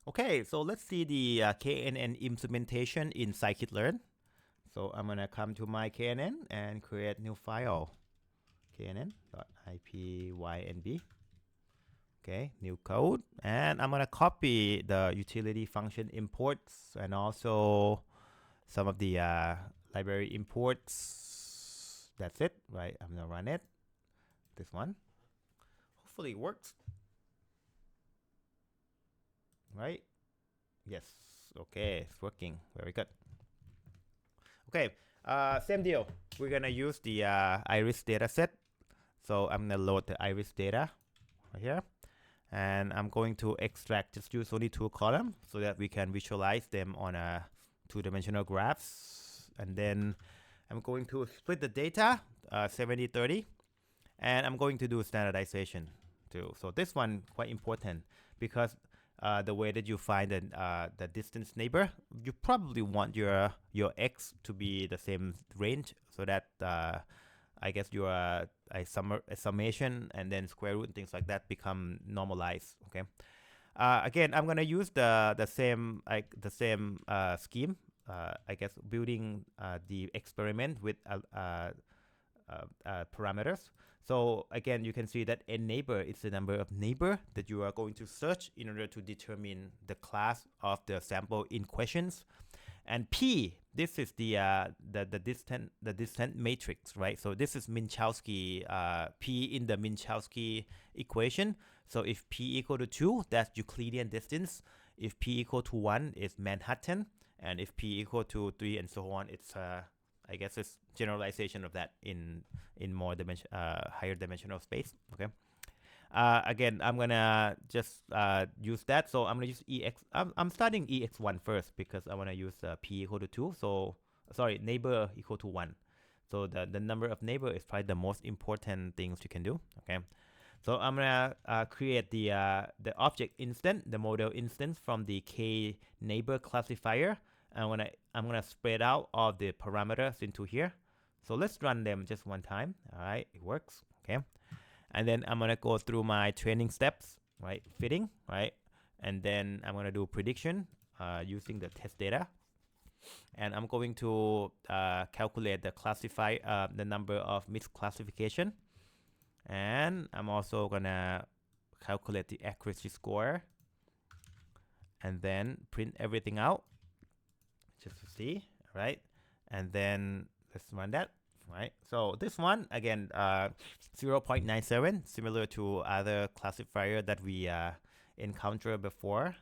Okay, so let's see the KNN implementation in scikit-learn. So I'm gonna come to my KNN and create new file, knn.ipynb. Okay, new code, and I'm gonna copy the utility function imports and also some of the library imports. That's it, right? I'm gonna run it. This one. Hopefully it works. Right? Yes. Okay, it's working. Very good. Okay, same deal. We're gonna use the iris data set. So I'm gonna load the iris data right here. And I'm going to extract, just use only 2 columns so that we can visualize them on a 2-dimensional graphs. And then I'm going to split the data 70-30. And I'm going to do standardization too. So this one quite important because the way that you find the distance neighbor, you probably want your x to be the same range so that I guess your a summation and then square root and things like that become normalized. Okay. Again, I'm gonna use the same scheme. I guess building the experiment with parameters. So again, you can see that n neighbor is the number of neighbor that you are going to search in order to determine the class of the sample in questions. And P, this is the distant matrix, right? So this is Minkowski, P in the Minkowski equation. So if P equal to 2, that's Euclidean distance. If P equal to 1, it's Manhattan. And if P equal to 3 and so on, it's I guess it's generalization of that in more higher dimensional space. Okay. Again, I'm gonna just use that. So I'm gonna use ex. I'm starting ex1 first because I wanna use p equal to 2. So sorry, neighbor equal to 1. So the number of neighbor is probably the most important things you can do. Okay. So I'm gonna create the object instance, the model instance from the k neighbor classifier. I'm gonna spread out all the parameters into here. So let's run them just one time. All right, it works. Okay. And then I'm gonna go through my training steps, right? Fitting, right? And then I'm gonna do prediction using the test data. And I'm going to calculate the number of misclassification. And I'm also gonna calculate the accuracy score. And then print everything out just to see, right? And then let's run that. Right, so this one again 0.97, similar to other classifier that we encountered before.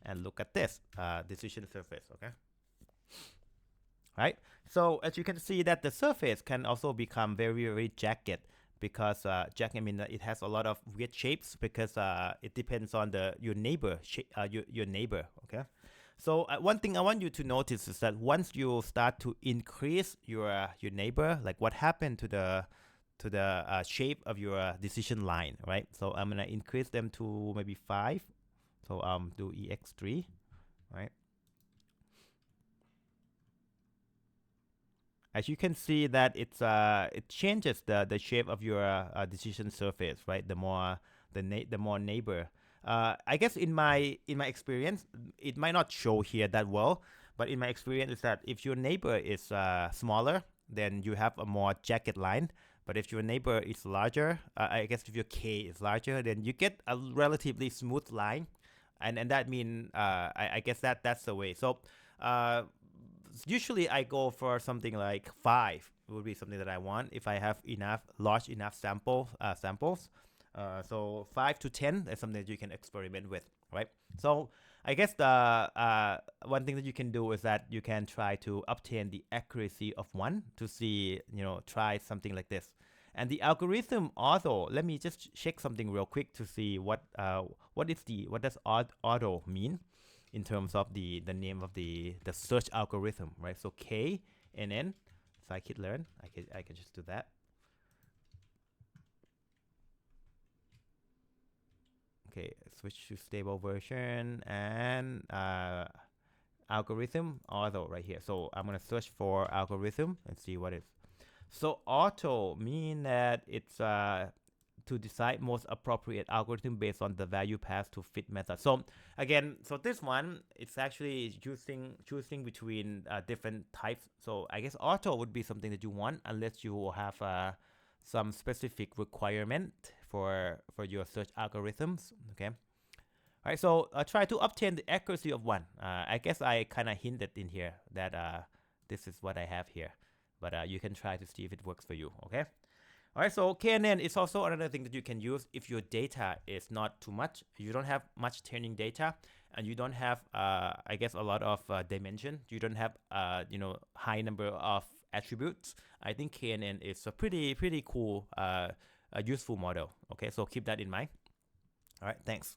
And look at this decision surface. Okay, right, so as you can see that the surface can also become very jagged because jagged means that it has a lot of weird shapes because it depends on your neighbor your neighbor. Okay. So one thing I want you to notice is that once you start to increase your neighbor, like what happened to the shape of your decision line, right? So I'm gonna increase them to maybe 5. So do ex3, right? As you can see that it changes the shape of your decision surface, right? The more neighbor. I guess in my experience, it might not show here that well, but in my experience is that if your neighbor is smaller, then you have a more jagged line. But if your neighbor is larger, I guess if your k is larger, then you get a relatively smooth line, and that means I guess that's the way. So usually I go for something like 5 would be something that I want if I have large enough samples. So 5 to 10 is something that you can experiment with, right? So I guess the one thing that you can do is that you can try to obtain the accuracy of 1 to see, try something like this. And the algorithm auto, let me just check something real quick to see what does auto mean in terms of the name of the search algorithm, right? So KNN, scikit-learn, I can just do that. Okay, switch to stable version and algorithm auto right here. So I'm gonna search for algorithm and see what it is. So auto mean that it's to decide most appropriate algorithm based on the value passed to fit method. So again, so this one, it's actually choosing between different types. So I guess auto would be something that you want, unless you have some specific requirement for your search algorithms. Okay. All right, so try to obtain the accuracy of 1. I guess I kind of hinted in here that this is what I have here, but you can try to see if it works for you, okay? All right, so KNN is also another thing that you can use if your data is not too much. You don't have much training data, and you don't have, I guess, a lot of dimension. You don't have, high number of attributes. I think KNN is a pretty cool, useful model. Okay, so keep that in mind. All right, thanks.